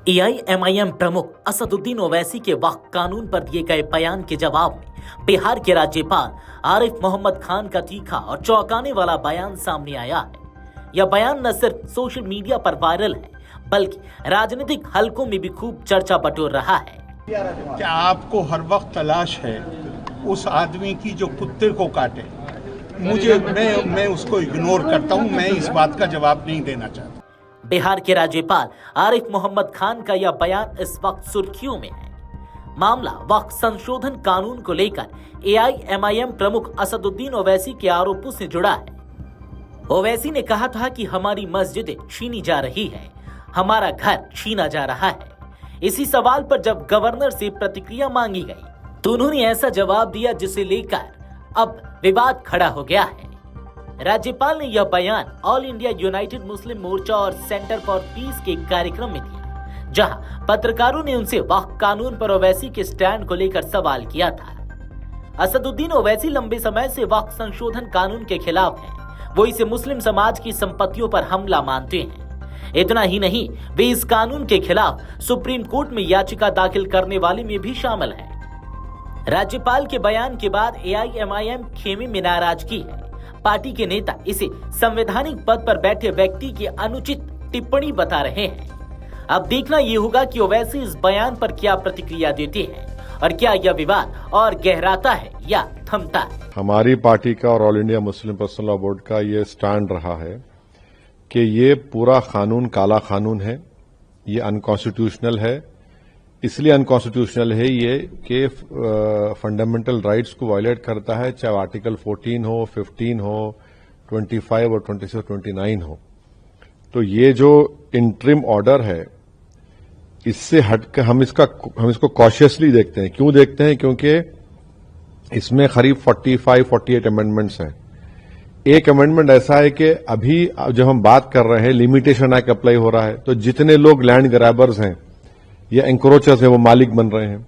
AIMIM प्रमुख असदुद्दीन ओवैसी के वक्फ कानून पर दिए गए बयान के जवाब में बिहार के राज्यपाल आरिफ मोहम्मद खान का तीखा और चौंकाने वाला बयान सामने आया है। यह बयान न सिर्फ सोशल मीडिया पर वायरल है, बल्कि राजनीतिक हलकों में भी खूब चर्चा बटोर रहा है। क्या आपको हर वक्त तलाश है उस आदमी की जो कुत्ते को काटे? मैं उसको इग्नोर करता हूं, मैं इस बात का जवाब नहीं देना चाहता। बिहार के राज्यपाल आरिफ मोहम्मद खान का यह बयान इस वक्त सुर्खियों में है। मामला वक्फ संशोधन कानून को लेकर AIMIM प्रमुख असदुद्दीन ओवैसी के आरोपों से जुड़ा है। ओवैसी ने कहा था कि हमारी मस्जिदें छीनी जा रही है, हमारा घर छीना जा रहा है। इसी सवाल पर जब गवर्नर से प्रतिक्रिया मांगी गई तो उन्होंने ऐसा जवाब दिया जिसे लेकर अब विवाद खड़ा हो गया है। राज्यपाल ने यह बयान ऑल इंडिया यूनाइटेड मुस्लिम मोर्चा और सेंटर फॉर पीस के कार्यक्रम में दिया, जहां पत्रकारों ने उनसे वक्फ कानून पर ओवैसी के स्टैंड को लेकर सवाल किया था। असदुद्दीन ओवैसी लंबे समय से वक्फ संशोधन कानून के खिलाफ हैं। वो इसे मुस्लिम समाज की संपत्तियों पर हमला मानते हैं। इतना ही नहीं, वे इस कानून के खिलाफ सुप्रीम कोर्ट में याचिका दाखिल करने वाले में भी शामिल है। राज्यपाल के बयान के बाद AIMIM खेमे में नाराजगी है। पार्टी के नेता इसे संवैधानिक पद पर बैठे व्यक्ति की अनुचित टिप्पणी बता रहे हैं। अब देखना ये होगा कि ओवैसी इस बयान पर क्या प्रतिक्रिया देते हैं और क्या यह विवाद और गहराता है या थमता है। हमारी पार्टी का और all India Muslim personal law board का ये स्टैंड रहा है कि ये पूरा कानून काला कानून है, ये अनकॉन्स्टिट्यूशनल है। इसलिए अनकॉन्स्टिट्यूशनल है ये कि फंडामेंटल राइट्स को वायलेट करता है, चाहे आर्टिकल 14 हो, 15 हो, 25 और 26 और 29 हो। तो ये जो इंटरिम ऑर्डर है, इससे हटकर हम इसको कॉशियसली देखते हैं। क्यों देखते हैं? क्योंकि इसमें करीब 45-48 अमेंडमेंट्स हैं। एक अमेंडमेंट ऐसा है कि अभी जब हम बात कर रहे हैं, लिमिटेशन एक्ट अप्लाई हो रहा है, तो जितने लोग लैंड ग्रैबर्स हैं या एंक्रोचर्स हैं वो मालिक बन रहे हैं।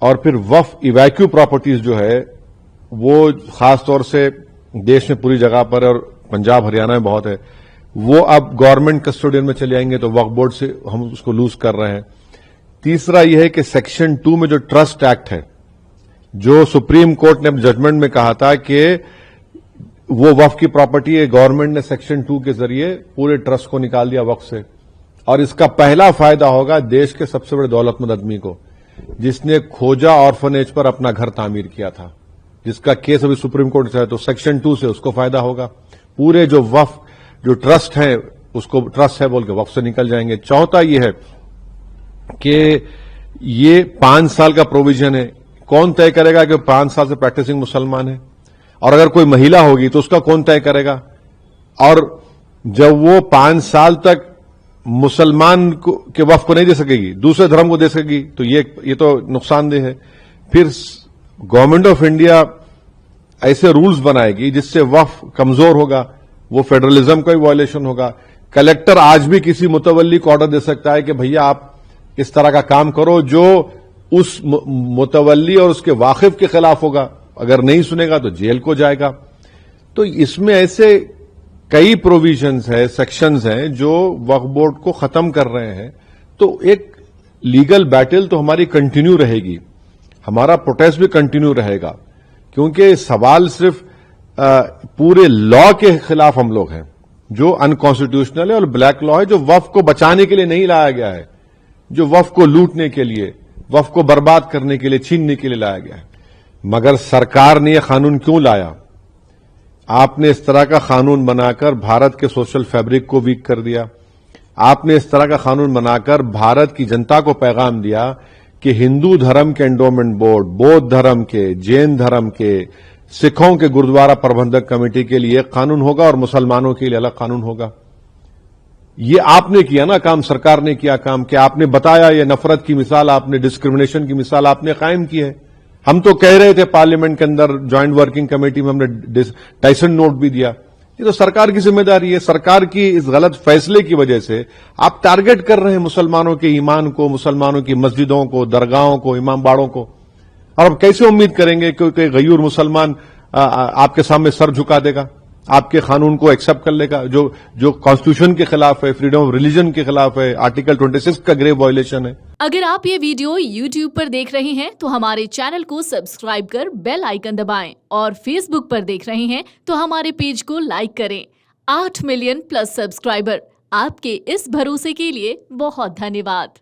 और फिर वक्फ इवैक्यू प्रॉपर्टीज जो है वो खासतौर से देश में पूरी जगह पर और पंजाब हरियाणा में बहुत है, वो अब गवर्नमेंट कस्टोडियन में चले आएंगे, तो वक्फ बोर्ड से हम उसको लूज कर रहे हैं। तीसरा यह है कि सेक्शन 2 में जो ट्रस्ट एक्ट है, जो सुप्रीम कोर्ट ने जजमेंट में कहा था कि वो वक्फ की प्रॉपर्टी है, गवर्नमेंट ने सेक्शन 2 के जरिए पूरे ट्रस्ट को निकाल दिया वक्फ से। और इसका पहला फायदा होगा देश के सबसे बड़े दौलतमंद आदमी को, जिसने खोजा ऑर्फनेज पर अपना घर तामीर किया था, जिसका केस अभी सुप्रीम कोर्ट से है, तो सेक्शन 2 से उसको फायदा होगा। पूरे जो वक्फ जो ट्रस्ट है, उसको ट्रस्ट है बोल के वक्फ से निकल जाएंगे। चौथा यह है कि ये 5 साल का प्रोविजन है। कौन तय करेगा कि 5 साल से प्रैक्टिसिंग मुसलमान है? और अगर कोई महिला होगी तो उसका कौन तय करेगा? और जब वो 5 साल तक मुसलमान के वक्फ को नहीं दे सकेगी, दूसरे धर्म को दे सकेगी, तो ये तो नुकसानदेह है। फिर गवर्नमेंट ऑफ इंडिया ऐसे रूल्स बनाएगी जिससे वक्फ कमजोर होगा, वो फेडरलिज्म का भी वायलेशन होगा। कलेक्टर आज भी किसी मुतवल्ली को ऑर्डर दे सकता है कि भैया आप इस तरह का काम करो, जो उस मुतवल्ली और उसके वाकिफ के खिलाफ होगा। अगर नहीं सुनेगा तो जेल को जाएगा। तो इसमें ऐसे कई प्रोविजंस है, सेक्शंस हैं जो वक्फ बोर्ड को खत्म कर रहे हैं। तो एक लीगल बैटल तो हमारी कंटिन्यू रहेगी, हमारा प्रोटेस्ट भी कंटिन्यू रहेगा, क्योंकि सवाल सिर्फ पूरे लॉ के खिलाफ हम लोग हैं जो अनकॉन्स्टिट्यूशनल है, और ब्लैक लॉ है जो वक्फ को बचाने के लिए नहीं लाया गया है, जो वक्फ को लूटने के लिए, वक्फ को बर्बाद करने के लिए, छीनने के लिए लाया गया है। मगर सरकार ने यह कानून क्यों लाया? आपने इस तरह का कानून बनाकर भारत के सोशल फैब्रिक को वीक कर दिया। आपने इस तरह का कानून बनाकर भारत की जनता को पैगाम दिया कि हिंदू धर्म के एंडोमेंट बोर्ड, बौद्ध धर्म के, जैन धर्म के, सिखों के गुरुद्वारा प्रबंधक कमेटी के लिए एक कानून होगा और मुसलमानों के लिए अलग कानून होगा। ये आपने किया ना काम, सरकार ने किया काम कि आपने बताया, ये नफरत की मिसाल आपने, डिस्क्रिमिनेशन की मिसाल आपने कायम की है। हम तो कह रहे थे पार्लियामेंट के अंदर, ज्वाइंट वर्किंग कमेटी में हमने टाइसन नोट भी दिया। ये तो सरकार की जिम्मेदारी है। सरकार की इस गलत फैसले की वजह से आप टारगेट कर रहे हैं मुसलमानों के ईमान को, मुसलमानों की मस्जिदों को, दरगाहों को, इमाम बाड़ों को। और अब कैसे उम्मीद करेंगे कि कोई गयूर मुसलमान आपके सामने सर झुका देगा? आपके कानून को एक्सेप्ट कर लेगा जो कॉन्स्टिट्यूशन के खिलाफ है, फ्रीडम ऑफ रिलीजन के खिलाफ है, आर्टिकल 26 का ग्रेव वायलेशन है। अगर आप ये वीडियो YouTube पर देख रहे हैं तो हमारे चैनल को सब्सक्राइब कर बेल आइकन दबाएं और Facebook पर देख रहे हैं तो हमारे पेज को लाइक करें। 8 मिलियन प्लस सब्सक्राइबर, आपके इस भरोसे के लिए बहुत धन्यवाद।